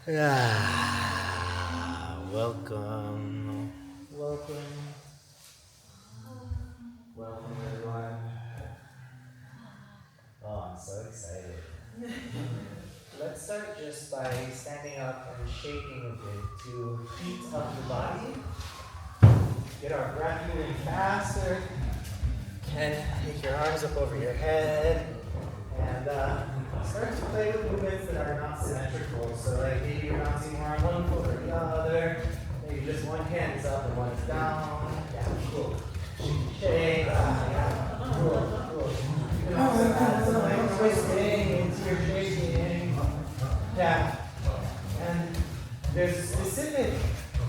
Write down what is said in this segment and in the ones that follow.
Welcome. Welcome, everyone. Oh, I'm so excited. Let's start just by standing up and shaking a bit to heat up the body. Get our breath moving faster. And take your arms up over your head. And start to play with movements that are not symmetrical. So like maybe you're bouncing more on one foot or the other. Maybe just one hand is up and one is down. Yeah, cool. Shake. Yeah. Cool. You can also add some like twisting into your shaking. Yeah. And there's a specific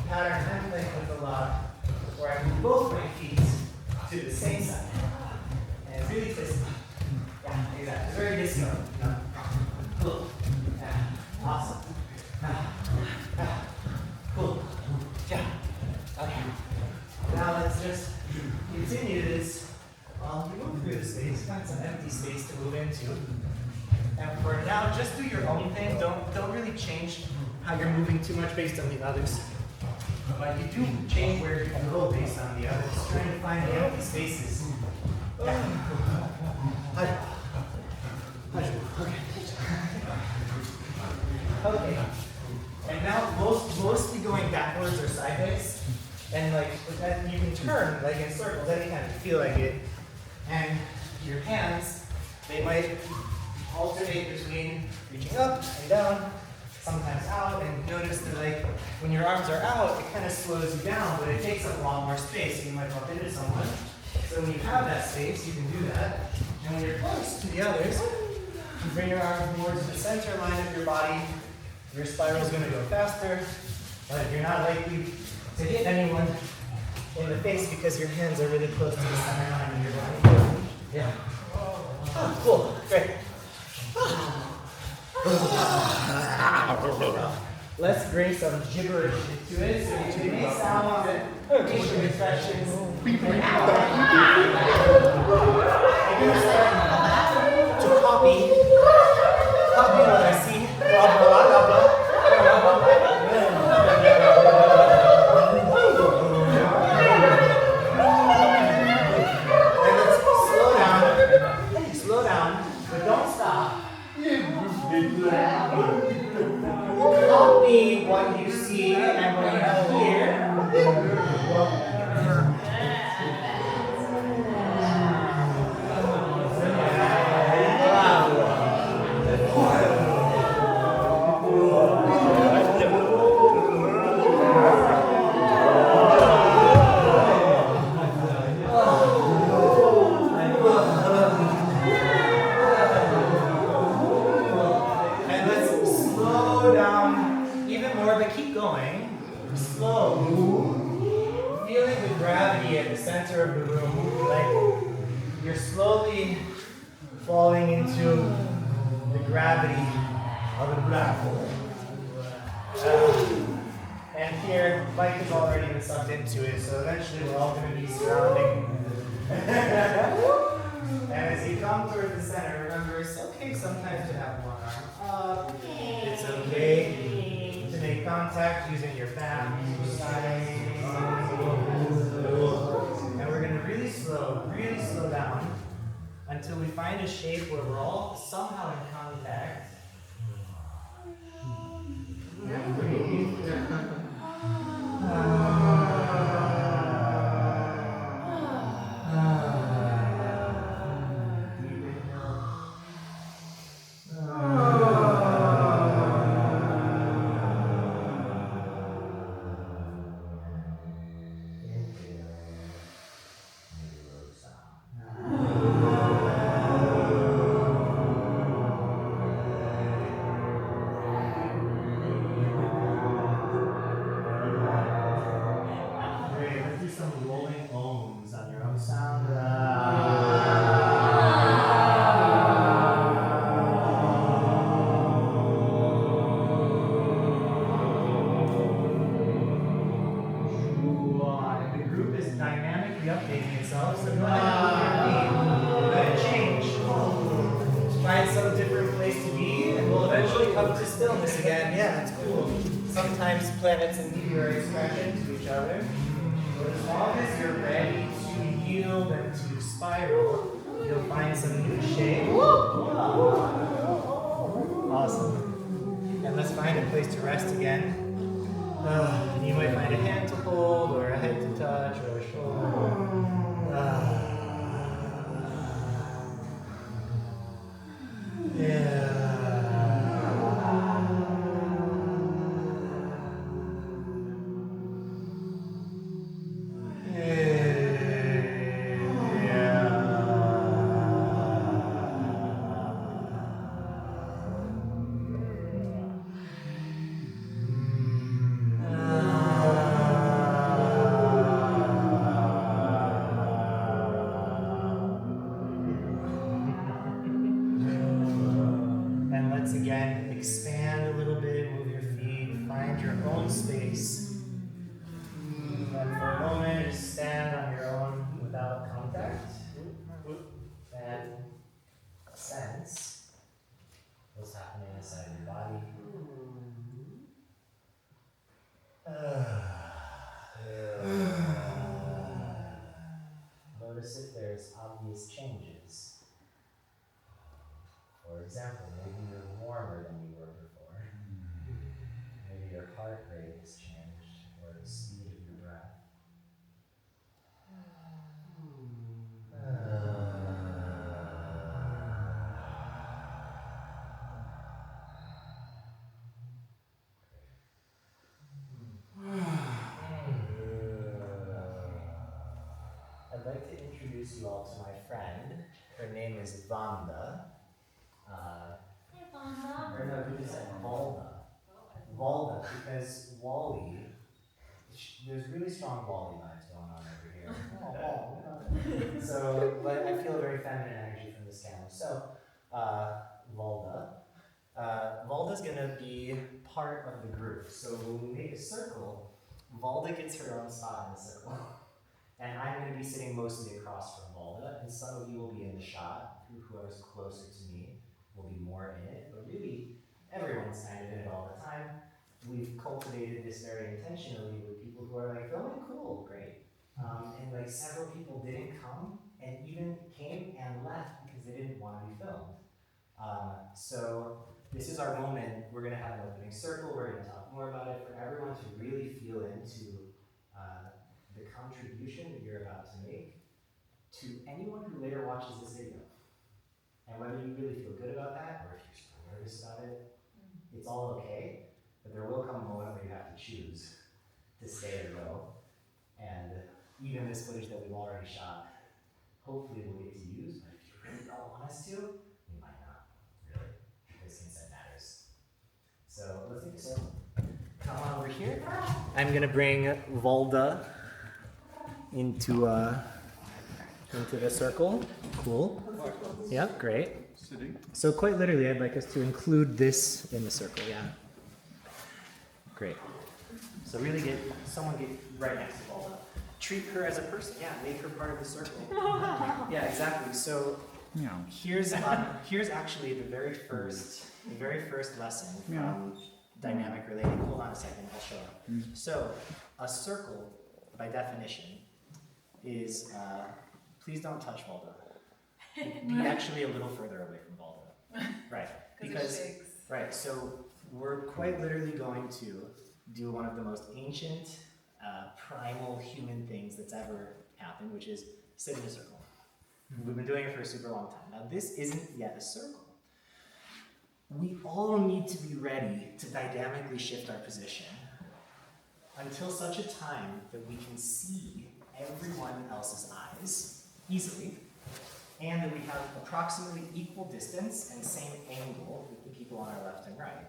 pattern I'm playing with a lot where I move both my feet to the same side. And it's really twisty. Yeah, exactly. It's very disco. Cool. Yeah. Awesome. Cool. Yeah. Okay. Now let's just continue this while we move through the space. Find some empty space to move into. And for now, just do your own thing. Don't really change how you're moving too much based on the others. But you do change where you go based on the others. Trying to find the empty spaces. Yeah. Okay. And now mostly going backwards or sideways. And like that you can turn like in circles anytime you feel like it. And your hands, they might alternate between reaching up and down, sometimes out, and notice that like when your arms are out, it kind of slows you down, but it takes up a lot more space, so you might bump into someone. So when you have that space, you can do that. And when you're close to the others, you bring your arms more to the center line of your body. Your spiral is going to go faster, but you're not likely to hit anyone in the face because your hands are really close to the center line of your body. Yeah. Oh, cool. Great. Let's bring some gibberish into it. So you make sounds and facial expressions. I'm going to start to copy what I see. And let's slow down, but don't stop. Copy what you see and what you hear. Of the room, like you're slowly falling into the gravity of the black hole. And here, Mike has already been sucked into it, so eventually we're all going to be surrounding. And as you come toward the center, remember it's okay sometimes to have one arm up. It's okay to make contact using your back, and we're going to really slow down until we find a shape where we're all somehow in contact. come to stillness again. Yeah, it's cool. Sometimes planets and meteorites crash into each other. But as long as you're ready to yield and to spiral, you'll find some new shape. Awesome. And let's find a place to rest again. You might find a hand to hold, or a head to touch, or a shoulder. Again, expand a little bit, move your feet, find your own space. And for a moment, just stand on your own without contact. And sense what's happening inside your body. Notice if there's obvious changes. For example, maybe you're warmer than you were before. Maybe your heart rate has changed, or the speed of your breath. I'd like to introduce you all to my friend. Her name is Vanda. Or no, who just said Valda? Valda, because Wally, there's really strong Wally vibes going on over here. So, but I feel a very feminine energy from this camera. So, Valda. Valda's gonna be part of the group. So when we make a circle, Valda gets her own spot in the circle. And I'm going to be sitting mostly across from Valda, and some of you will be in the shot. Whoever's closer to me will be more in it, but really, everyone's kind of in it all the time. We've cultivated this very intentionally with people who are like, filming, cool, great. And like several people didn't come, and even came and left because they didn't want to be filmed. So this is our moment. We're going to have an opening circle. We're going to talk more about it for everyone to really feel into the contribution that you're about to make to anyone who later watches this video. And whether you really feel good about that, or if you're super nervous about it, it's all okay, but there will come a moment where you have to choose to stay or go. And even this footage that we've already shot, hopefully we'll get to use, but if you really don't want us to, we might not, really, because consent matters. So let's take a circle. Come on over here. I'm gonna bring Valda into the circle. Cool. Yep, great. Sitting. So quite literally, I'd like us to include this in the circle, yeah. Great. So really get right next to Valda. Treat her as a person, yeah, make her part of the circle. Yeah, exactly. So here's actually the very first lesson from dynamic relating. Hold on a second, I'll show you. So a circle, by definition, is please don't touch Valda. Be actually a little further away from Valda. Right. Because right, so we're quite literally going to do one of the most ancient, primal human things that's ever happened, which is sit in a circle. We've been doing it for a super long time. Now this isn't yet a circle. We all need to be ready to dynamically shift our position until such a time that we can see everyone else's eyes easily, and that we have approximately equal distance and same angle with the people on our left and right.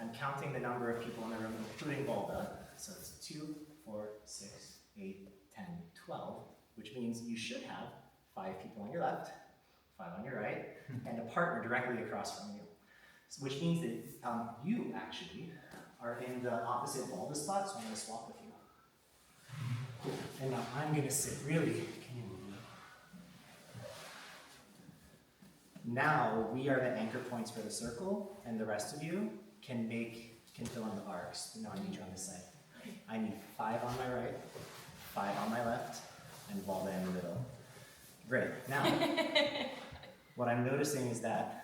I'm counting the number of people in the room, including Valda. So it's 2, 4, 6, 8, 10, 12, which means you should have 5 people on your left, 5 on your right, and a partner directly across from you. Which means that you actually are in the opposite Valda spot, so I'm going to swap with you. Cool. And now I'm going to sit really. Can you move Now we are the anchor points for the circle, and the rest of you can fill in the arcs. Now I need you on this side. I need 5 on my right, 5 on my left, and Valda in the middle. Great. Now, what I'm noticing is that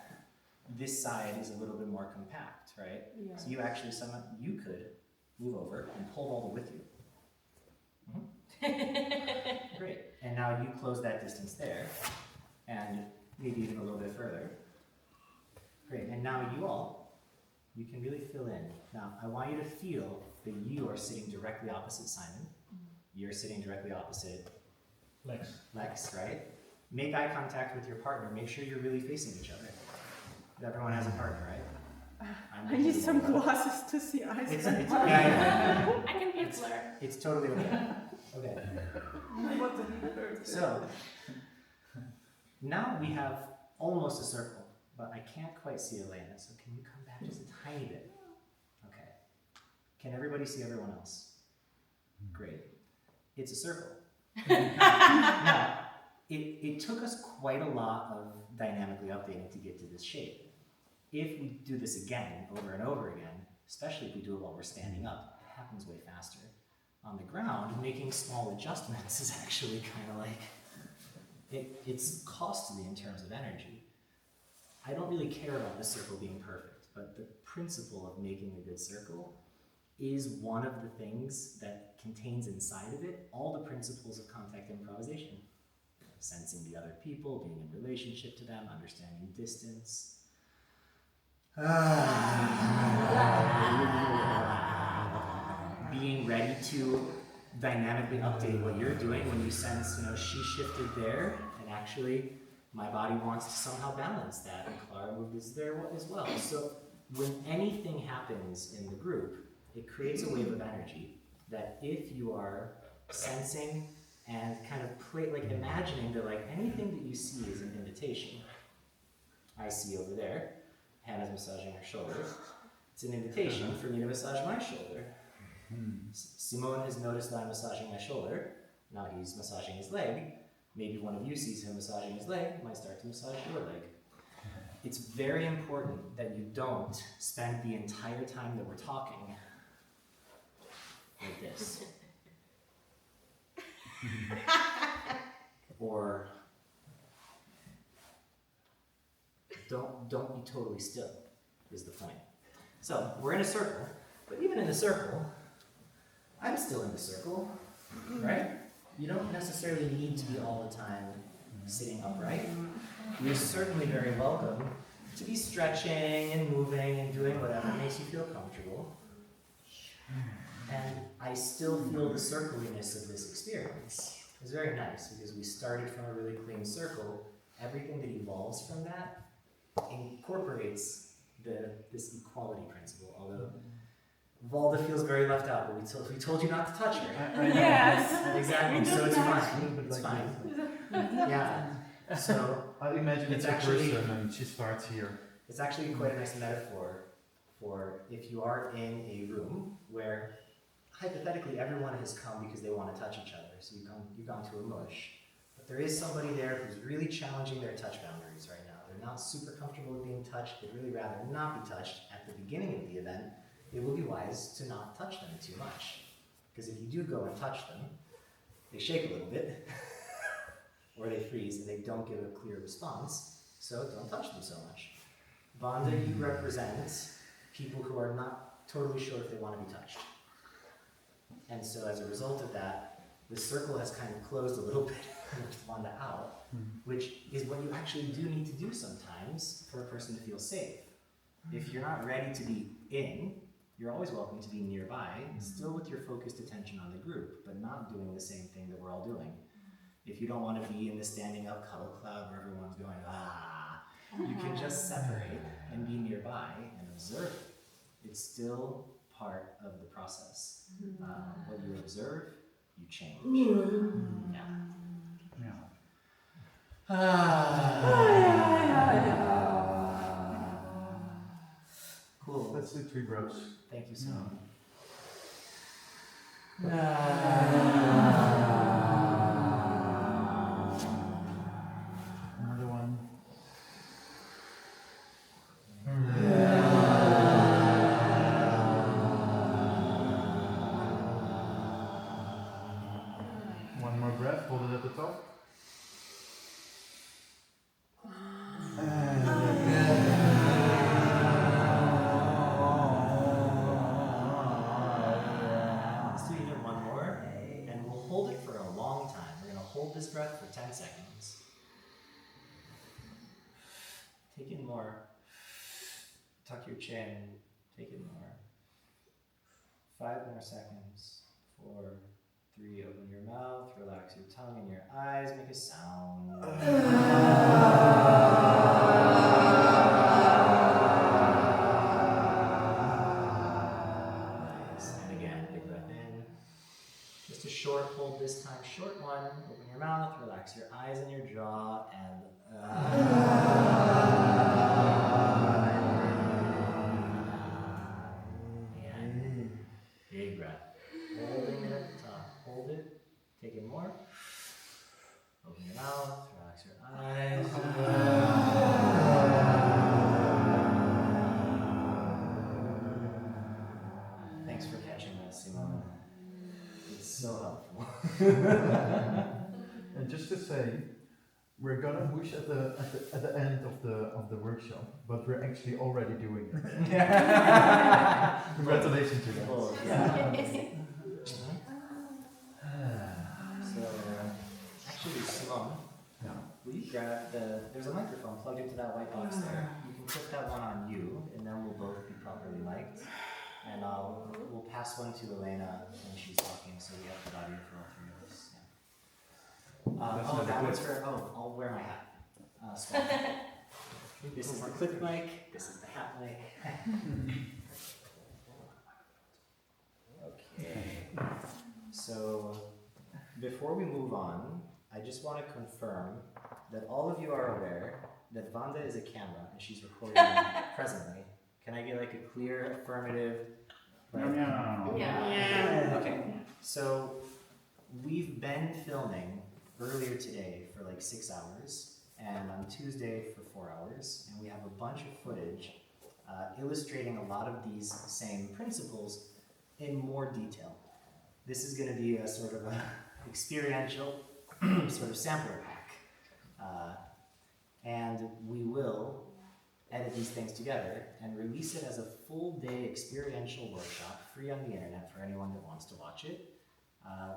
this side is a little bit more compact, right? Yeah. So you actually, you could move over and pull Valda with you. Mm-hmm. Great. And now you close that distance there, and maybe even a little bit further. Great. And now you can really fill in. Now, I want you to feel that you are sitting directly opposite Simon. You're sitting directly opposite Lex, right? Make eye contact with your partner. Make sure you're really facing each other. Everyone has a partner, right? I need some glasses to see eyes. Yeah. I can be a blur. It's totally okay. Okay. So, now we have almost a circle, but I can't quite see Elena, so can you come back just a tiny bit? Okay. Can everybody see everyone else? Great. It's a circle. Now, it took us quite a lot of dynamically updating to get to this shape. If we do this again, over and over again, especially if we do it while we're standing up, it happens way faster. On the ground, making small adjustments is actually kind of like, it's costly in terms of energy. I don't really care about the circle being perfect, but the principle of making a good circle is one of the things that contains inside of it all the principles of contact improvisation. Sensing the other people, being in relationship to them, understanding distance. Being ready to dynamically update what you're doing when you sense, she shifted there, and actually my body wants to somehow balance that, and Clara is there as well. So when anything happens in the group, it creates a wave of energy that if you are sensing and kind of imagining that anything that you see is an invitation. I see over there, Hannah's massaging her shoulder. It's an invitation for me to massage my shoulder. Simone has noticed that I'm massaging my shoulder. Now he's massaging his leg. Maybe one of you sees him massaging his leg, might start to massage your leg. It's very important that you don't spend the entire time that we're talking like this. Or don't be totally still, is the point. So we're in a circle, but even in a circle, I'm still in the circle, right? You don't necessarily need to be all the time sitting upright. You're certainly very welcome to be stretching and moving and doing whatever makes you feel comfortable. And I still feel the circliness of this experience. It's very nice because we started from a really clean circle. Everything that evolves from that incorporates this equality principle, although Valda feels very left out, but we told you not to touch her. Yes. Exactly, so it's fine. It's fine. Yeah. So I imagine it's actually a person and she starts here. It's actually quite a nice metaphor for if you are in a room where hypothetically everyone has come because they want to touch each other. So you've gone to a mush. But there is somebody there who's really challenging their touch boundaries right now. They're not super comfortable with being touched. They'd really rather not be touched at the beginning of the event. It will be wise to not touch them too much. Because if you do go and touch them, they shake a little bit, or they freeze and they don't give a clear response, so don't touch them so much. Vonda, you represent people who are not totally sure if they want to be touched. And so as a result of that, the circle has kind of closed a little bit with Vonda out, which is what you actually do need to do sometimes for a person to feel safe. If you're not ready to be in, you're always welcome to be nearby, still with your focused attention on the group, but not doing the same thing that we're all doing. If you don't want to be in the standing up cuddle cloud where everyone's going, you can just separate and be nearby and observe it. It's still part of the process. What you observe, you change. Cool. Let's do 3 breaths. Thank you so much. Another one. hold it at the top. Let's do even one more, and we'll hold it for a long time. We're going to hold this breath for 10 seconds. Take in more. Tuck your chin. Take in more. 5 more seconds. 4, 3, open your mouth, relax your tongue and your eyes, make a sound. Nice. And again, big breath in. Just a short hold this time, short one. Open your mouth, relax your eyes and your jaw, and and big breath. Holding it at the top. Hold it. Take in more. Open your mouth, relax your eyes. Thanks for catching that, Simone. It's so helpful. And just to say, we're gonna mush at the end of the workshop, but we're actually already doing it. Congratulations to that. Oh, yeah. So, actually, Simone, Yeah. will you grab there's a microphone plugged into that white box there. You can put that one on you, and then we'll both be properly mic'd. And we'll pass one to Elena when she's talking, so we have the audio for all three of us. Yeah. That one's for, I'll wear my hat. Swap. This is the clip mic, this is the hat mic. Okay. So, before we move on, I just want to confirm that all of you are aware that Vanda is a camera and she's recording presently. Can I get like a clear affirmative? Yeah. Okay. So we've been filming earlier today for like 6 hours, and on Tuesday for 4 hours, and we have a bunch of footage illustrating a lot of these same principles in more detail. This is going to be a sort of a experiential sort of sampler pack, and we will edit these things together and release it as a full day experiential workshop free on the internet for anyone that wants to watch it,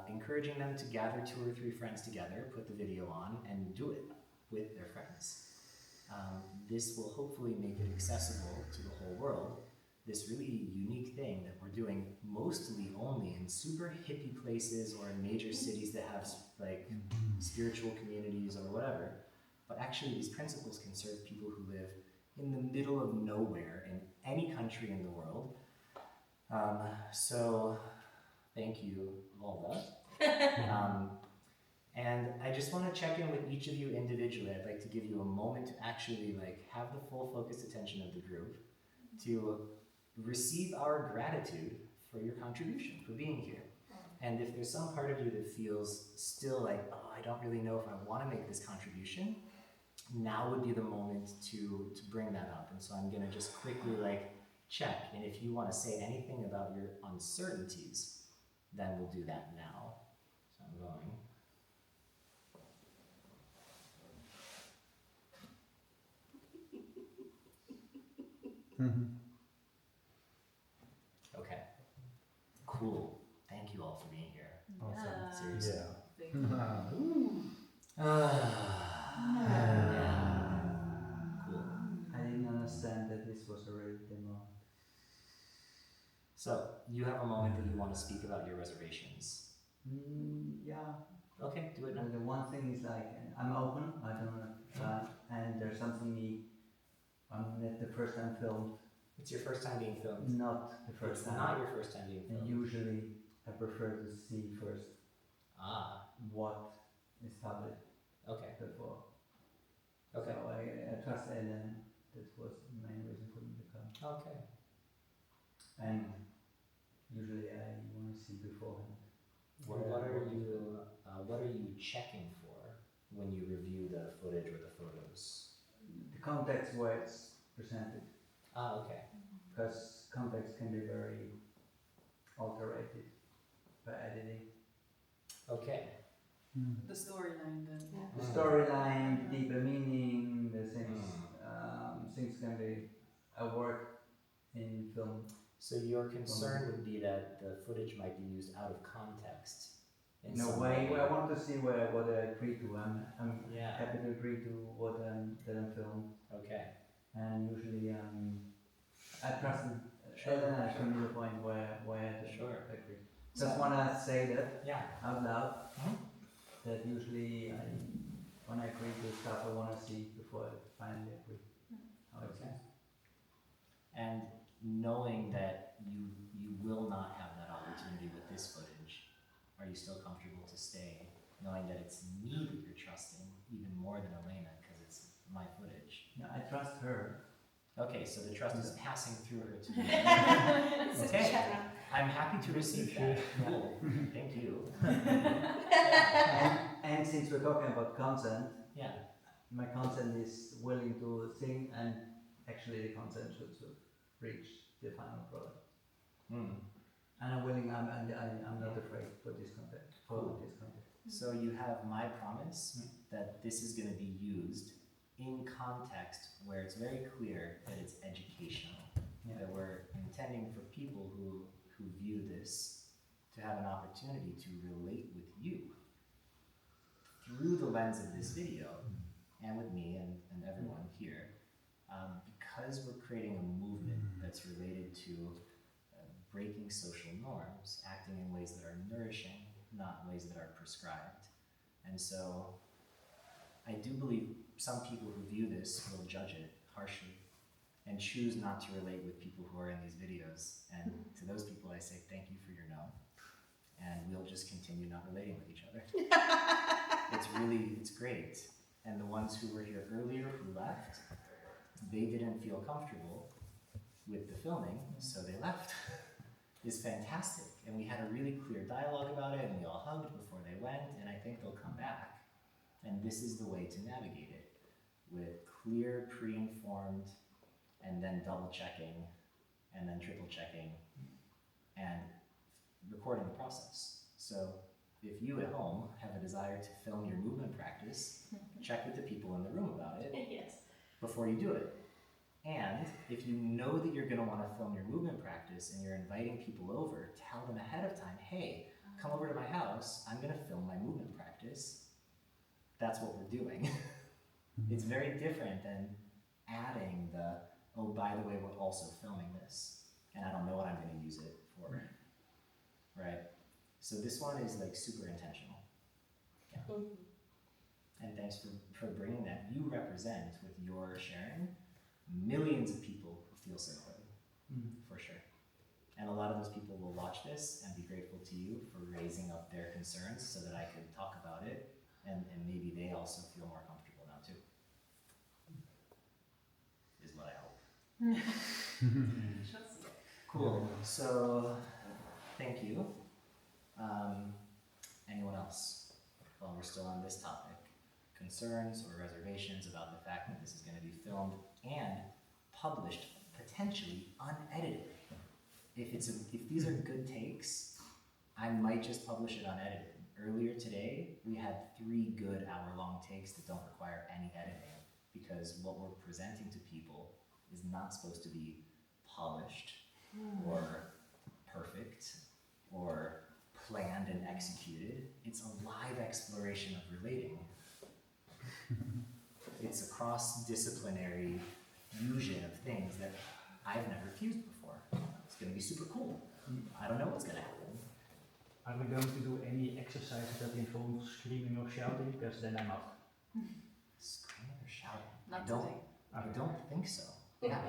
encouraging them to gather 2 or 3 friends together, put the video on, and do it with their friends. This will hopefully make it accessible to the whole world, this really unique thing that we're doing mostly only in super hippie places or in major cities that have like spiritual communities or whatever, but actually these principles can serve people who live in the middle of nowhere in any country in the world. So thank you, Valda. And I just want to check in with each of you individually. I'd like to give you a moment to actually like have the full focused attention of the group to receive our gratitude for your contribution, for being here. And if there's some part of you that feels still like, oh, I don't really know if I want to make this contribution, now would be the moment to bring that up. And so I'm going to just quickly like check. And if you want to say anything about your uncertainties, then we'll do that now. So I'm going. Okay. Cool. Thank you all for being here. Awesome. Seriously. Cool. I didn't understand that this was a real demo. So, you have a moment that you want to speak about your reservations. Yeah. Okay, do it now. And the one thing is like, I'm open, I don't know, and there's something I'm not the first time filmed. It's your first time being filmed. Not the first It's time. not your first time being And filmed. usually I prefer to see first what is published Okay. before. Okay. So I trust Elena. That was the main reason for me to come. Okay. And usually I want to see beforehand. What are you checking for when you review the footage or the photos? The context where it's presented. Okay. Because context can be very alterated by editing. Okay. The storyline then. The storyline, deeper meaning, the things, things can be work in film. So your concern would be that the footage might be used out of context. In a way, I want to see what I agree to. I'm Yeah. happy to agree to what that I'm filmed. Okay. And usually I trust Elena showed me the point where I agree. Just wanna say that out loud. That usually when I agree to stuff I wanna see before I finally agree. How it is. And knowing that you will not have that opportunity with this footage, are you still comfortable to stay, knowing that it's me that you're trusting even more than Elena because it's my footage? No, I trust her. Okay, so the trust is passing through her to me. Okay, I'm happy to receive that. Cool. Thank you. And since we're talking about consent, Yeah. my consent is willing to think, and actually the consent should reach the final product. And I'm willing. I'm not afraid for this content. So you have my promise that this is going to be used in context where it's very clear that it's educational. That we're intending for people who view this to have an opportunity to relate with you through the lens of this video and with me and everyone here. Because we're creating a movement that's related to breaking social norms, acting in ways that are nourishing, not ways that are prescribed. And so I do believe some people who view this will judge it harshly and choose not to relate with people who are in these videos. And to those people I say thank you for your no, and we'll just continue not relating with each other. It's great. And the ones who were here earlier who left, they didn't feel comfortable with the filming, so they left. It's fantastic. And we had a really clear dialogue about it, and we all hugged before they went, and I think they'll come back. And this is the way to navigate it, with clear, pre-informed, and then double checking, and then triple checking, and recording the process. So if you at home have a desire to film your movement practice, check with the people in the room about it before you do it. And if you know that you're going to want to film your movement practice and you're inviting people over, tell them ahead of time, hey, come over to my house, I'm going to film my movement practice. That's what we're doing. It's very different than adding the, oh, by the way, we're also filming this, and I don't know what I'm going to use it for. Right? So this one is like super intentional. Yeah. And thanks for bringing that. You represent, with your sharing, millions of people who feel similarly, for sure. And a lot of those people will watch this and be grateful to you for raising up their concerns so that I could talk about it, and maybe they also feel more comfortable now too. Is what I hope. Cool. So, thank you. Anyone else, while we're still on this topic? Concerns or reservations about the fact that this is going to be filmed and published, potentially unedited? If these are good takes, I might just publish it unedited. Earlier today, we had 3 good hour-long takes that don't require any editing, because what we're presenting to people is not supposed to be polished or perfect or planned and executed. It's a live exploration of relating. It's a cross-disciplinary fusion of things that I've never fused before. It's going to be super cool. I don't know what's going to happen. Are we going to do any exercises that involve screaming or shouting? Because then I'm out. Screaming or shouting? Not I don't think so. Yeah.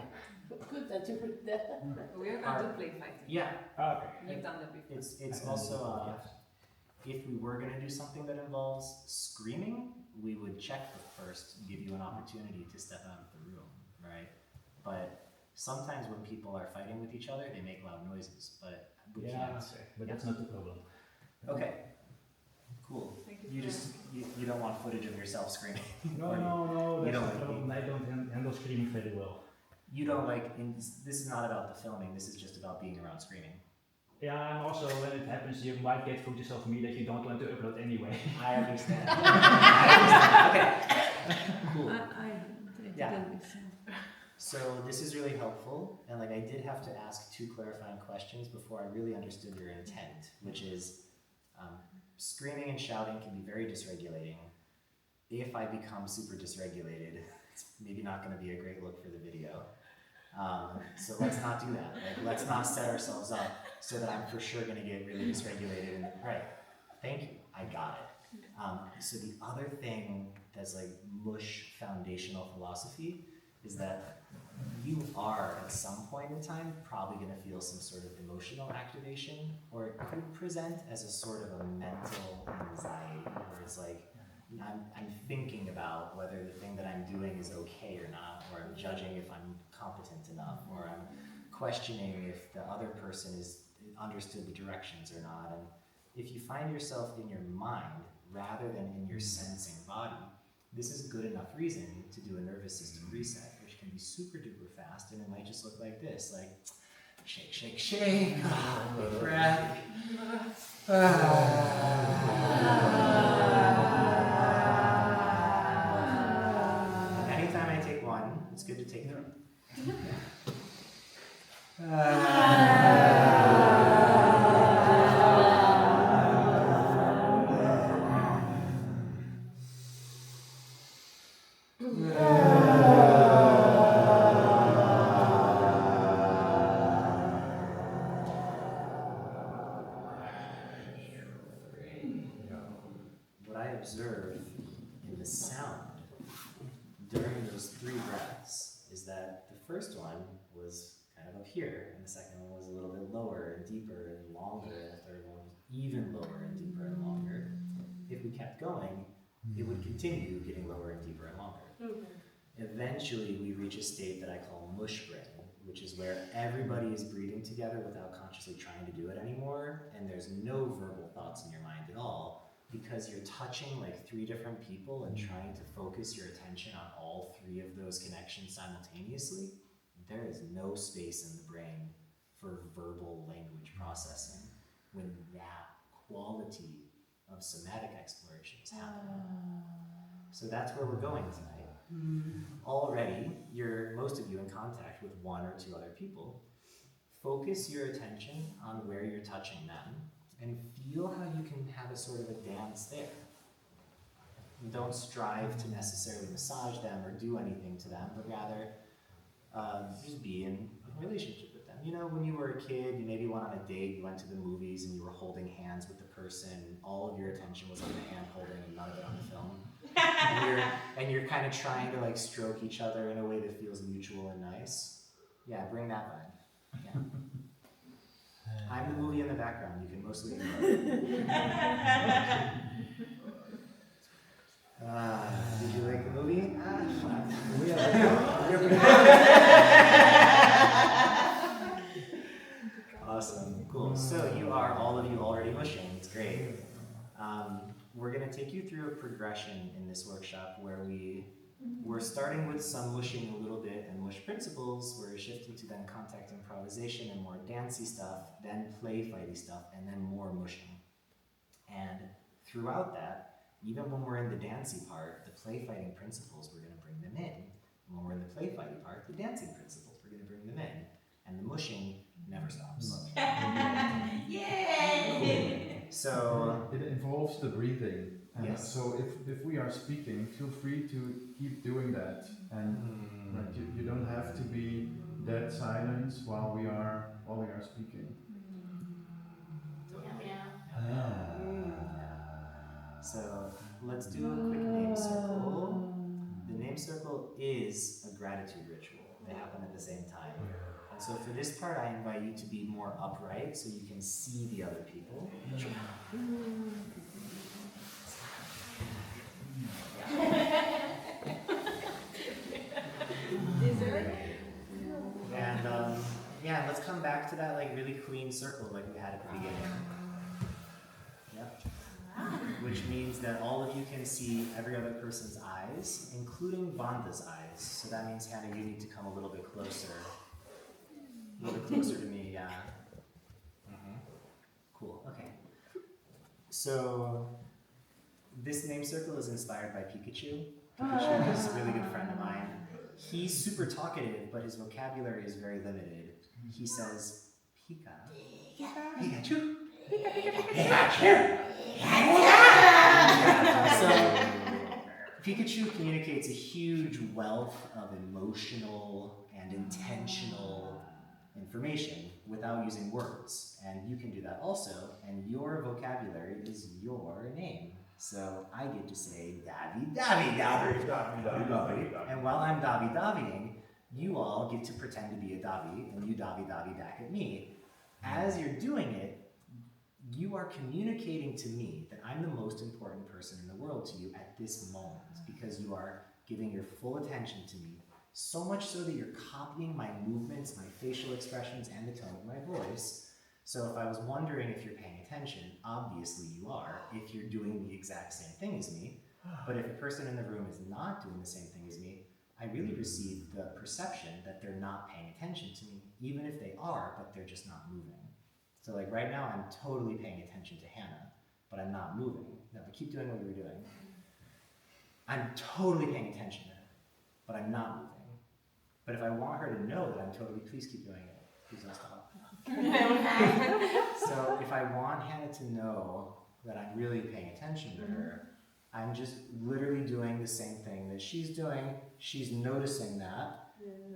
Good that you put that. We're going to play fighting. Yeah. Okay. You've done that before. It's also, if we were going to do something that involves screaming, we would check first, give you an opportunity to step out of the room, right? But sometimes when people are fighting with each other, they make loud noises, but we can't. Okay. But that's not the problem. Okay. Cool. You don't want footage of yourself screaming. No, You that's don't not the like problem. I don't handle screaming very well. You don't like, this is not about the filming, this is just about being around screaming. Yeah, and also when it happens, you might get footage of me that you don't want to upload anyway. I understand. I understand. Okay. Cool. I Yeah. didn't listen. So this is really helpful, and like I did have to ask 2 clarifying questions before I really understood your intent, which is screaming and shouting can be very dysregulating. If I become super dysregulated, it's maybe not going to be a great look for the video. So let's not do that. Like, let's not set ourselves up so that I'm for sure going to get really dysregulated. And right, thank you, I got it. So the other thing that's like Mush foundational philosophy is that you are at some point in time probably going to feel some sort of emotional activation, or it could present as a sort of a mental anxiety where it's like, I'm thinking about whether the thing that I'm doing is okay or not, or I'm judging if I'm competent enough, or I'm questioning if the other person is understood the directions or not. And if you find yourself in your mind rather than in your sensing body, this is good enough reason to do a nervous system reset, which can be super duper fast, and it might just look like this, like shake, shake, shake, big breath. Anytime I take one, it's good to take 3. What I observe in the sound during those 3 breaths is that the first one was kind of up here, and the second one was a little bit lower and deeper and longer, and the third one was even lower and deeper and longer. If we kept going, it would continue getting lower and deeper and longer. Eventually, we reach a state that I call mush brain, which is where everybody is breathing together without consciously trying to do it anymore, and there's no verbal thoughts in your mind at all, because you're touching like 3 different people and trying to focus your attention on all 3 of those connections simultaneously. There is no space in the brain for verbal language processing when that quality of somatic exploration is happening. So that's where we're going tonight. Already, most of you in contact with 1 or 2 other people. Focus your attention on where you're touching them and feel how you can have a sort of a dance there. Don't strive to necessarily massage them or do anything to them, but rather just be in a relationship with them. You know, when you were a kid, you maybe went on a date, you went to the movies, and you were holding hands with the person, and all of your attention was on the hand holding and none of it on the film. And you're kind of trying to like stroke each other in a way that feels mutual and nice. Yeah, bring that vibe. Yeah. I'm the movie in the background, you can mostly ignore it. Did you like the movie? Awesome, cool. So all of you already mushing, it's great. We're gonna take you through a progression in this workshop where we're starting with some mushing a little bit and mush principles. We're shifting to then contact improvisation and more dancey stuff, then play fighty stuff, and then more mushing. And throughout that, even when we're in the dancey part, the play fighting principles, we're going to bring them in. And when we're in the play fighting part, the dancing principles, we're going to bring them in. And the mushing never stops. Yay! So it involves the breathing. And yes. So if we are speaking, feel free to keep doing that. And like, you don't have to be dead silence while we are speaking. So let's do a quick name circle. The name circle is a gratitude ritual. They happen at the same time. And so for this part, I invite you to be more upright so you can see the other people. And yeah, let's come back to that like really clean circle like we had at the beginning. Yep. Which means that all of you can see every other person's eyes, including Vanda's eyes. So that means, Hannah, you need to come a little bit closer. A little bit closer to me, yeah. So this name circle is inspired by Pikachu. Pikachu is a really good friend of mine. He's super talkative, but his vocabulary is very limited. He says, Pika. Pikachu. Pikachu. So Pikachu communicates a huge wealth of emotional and intentional information without using words. And you can do that also, and your vocabulary is your name. So I get to say Davi, Davi, Davi, Davi. And while I'm Davi Daviing, you all get to pretend to be a Davi, and you Davi Davi back at me. As you're doing it, you are communicating to me that I'm the most important person in the world to you at this moment, because you are giving your full attention to me, so much so that you're copying my movements, my facial expressions, and the tone of my voice. So if I was wondering if you're paying attention, obviously you are, if you're doing the exact same thing as me. But if a person in the room is not doing the same thing as me, I really receive the perception that they're not paying attention to me, even if they are, but they're just not moving. So like right now, I'm totally paying attention to Hannah, but I'm not moving. Now, but keep doing what you were doing. I'm totally paying attention to her, but I'm not moving. But if I want her to know that I'm totally, please keep doing it. Please don't stop. So if I want Hannah to know that I'm really paying attention to her, I'm just literally doing the same thing that she's doing. She's noticing that.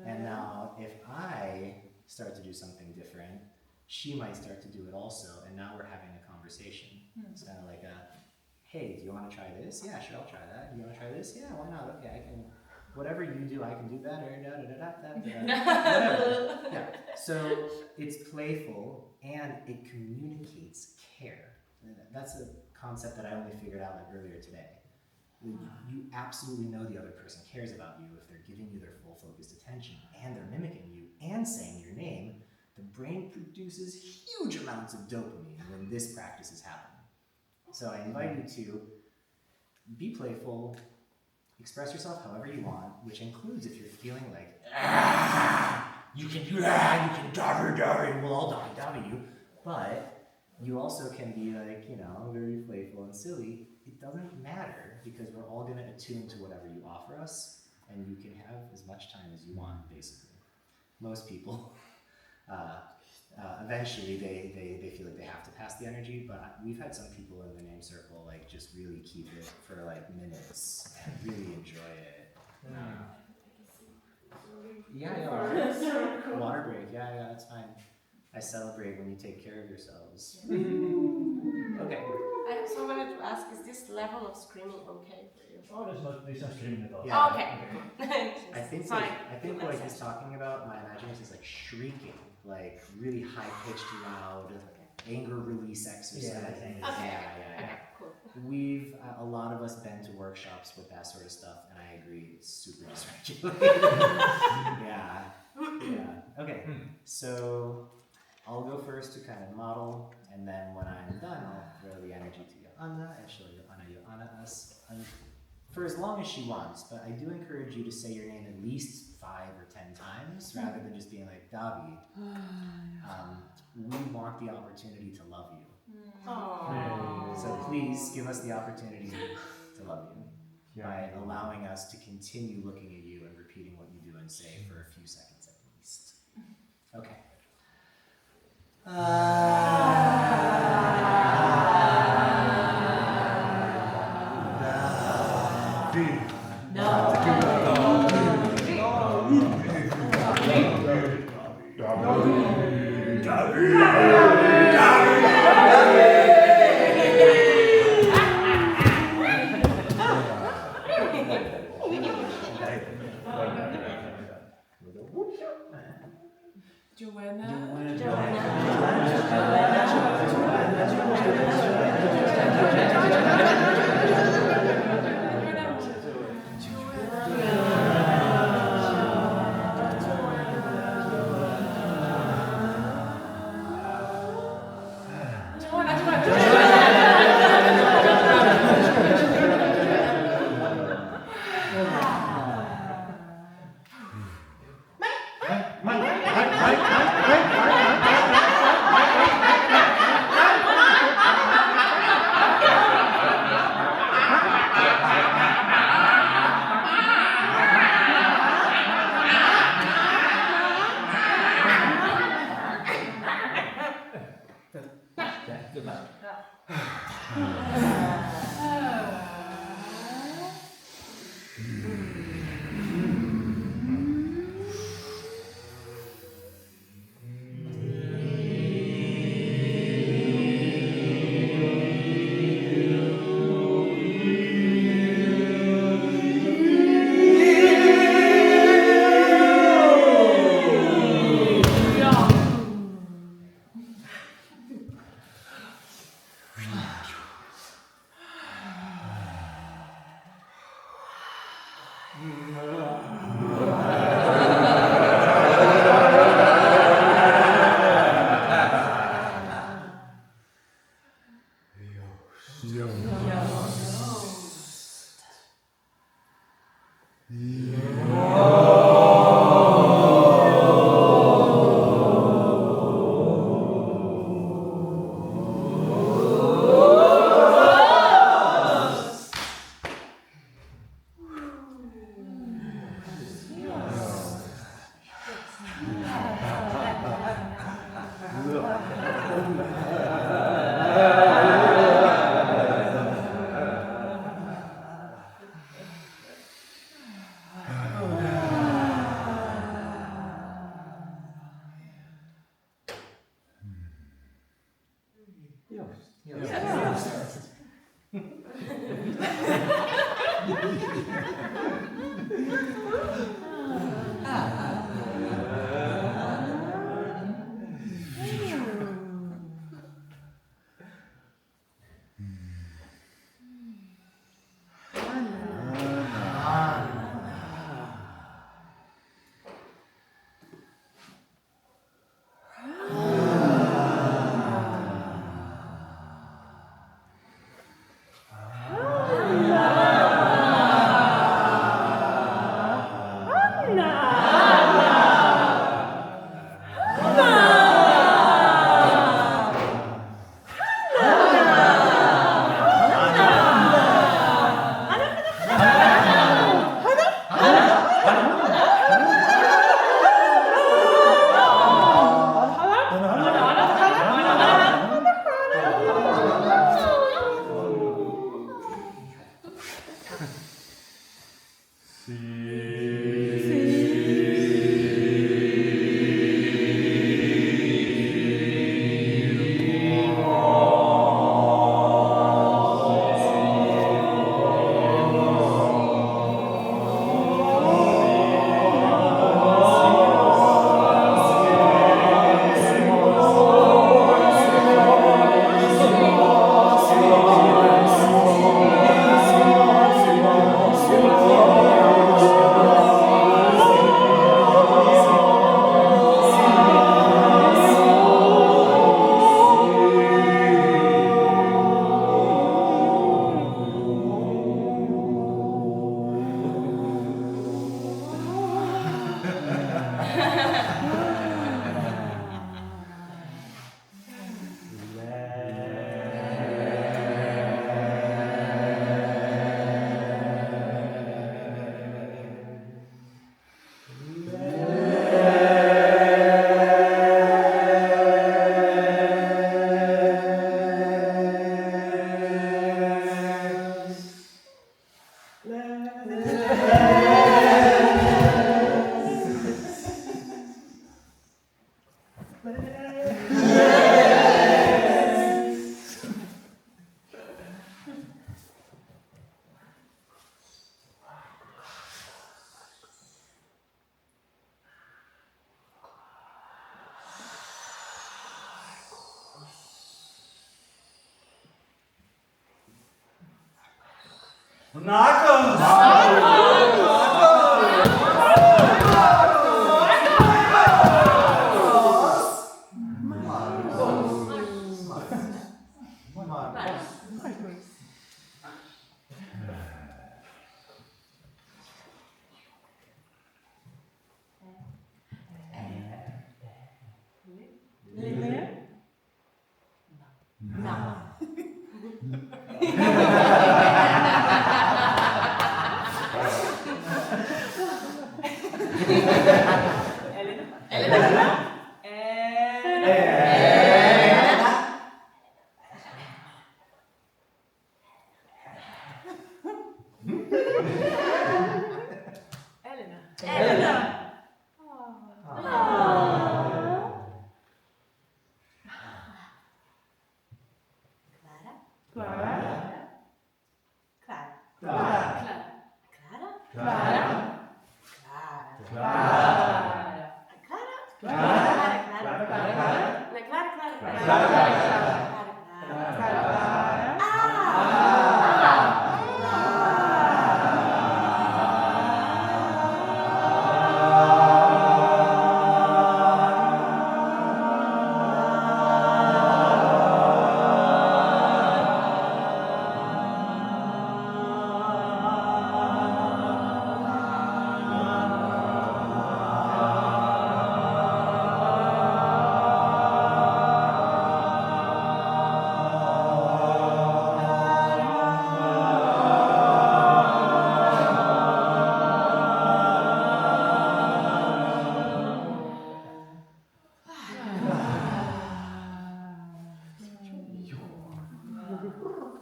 And now if I start to do something different, she might start to do it also. And now we're having a conversation. It's kind of like a, hey, do you want to try this? Yeah, sure, I'll try that. Do you want to try this? Yeah, why not? Okay, I can. Whatever you do, I can do better. Whatever. Yeah. So it's playful and it communicates care. That's a concept that I only figured out like earlier today. You absolutely know the other person cares about you if they're giving you their full focused attention and they're mimicking you and saying your name. The brain produces huge amounts of dopamine when this practice is happening. So I invite you to be playful. Express yourself however you want, which includes if you're feeling like, you can do that, you can Davi, we'll all Davi you. But you also can be like, very playful and silly. It doesn't matter because we're all going to attune to whatever you offer us, and you can have as much time as you want, basically. Most people, eventually they feel like they have to pass the energy, but we've had some people in the name circle like just really keep it for like minutes and really enjoy it. Yeah. Water break, yeah, that's fine. I celebrate when you take care of yourselves. Okay. I also wanted to ask, is this level of screaming okay for you? Oh, there's no screaming at all. Yeah. Oh, okay. I think what he's talking about, my imagination is like shrieking, like really high-pitched, loud, anger release exercise. Yeah. Okay, cool. We've, a lot of us been to workshops with that sort of stuff, and I agree, it's super dysregulated. Yeah. Okay, so I'll go first to kind of model, and then when I'm done, I'll throw the energy to Joanna, and she'll Joanna us for as long as she wants, but I do encourage you to say your name at least 5 or 10 times, rather than just being like, Davi. We want the opportunity to love you. So please give us the opportunity to love you by allowing us to continue looking at you and repeating what you do and say for a few seconds at least. Okay.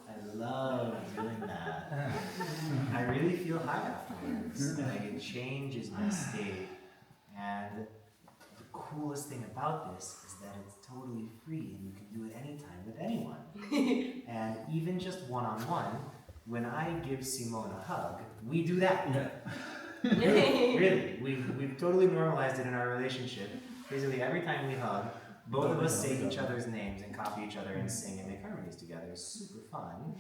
I love doing that. I really feel high afterwards. Like it changes my state. And the coolest thing about this is that it's totally free and you can do it anytime with anyone. And even just one-on-one, when I give Simone a hug, we do that. Really, we've totally normalized it in our relationship. Basically, every time we hug, both of us say each other's names and copy each other and sing and make harmonies together. It's super fun.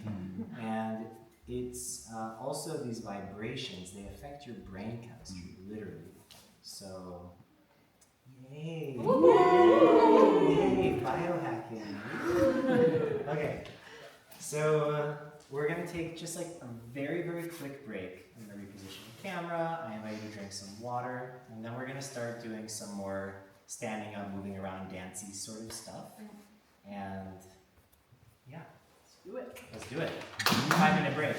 And it's also these vibrations, they affect your brain chemistry, literally. So, yay! Yay! Biohacking! Okay, so we're gonna take just like a very, very quick break. I'm gonna reposition the camera, I invite you to drink some water, and then we're gonna start doing some more standing up, moving around, dancey sort of stuff. And yeah, let's do it. Let's do it. 5-minute break.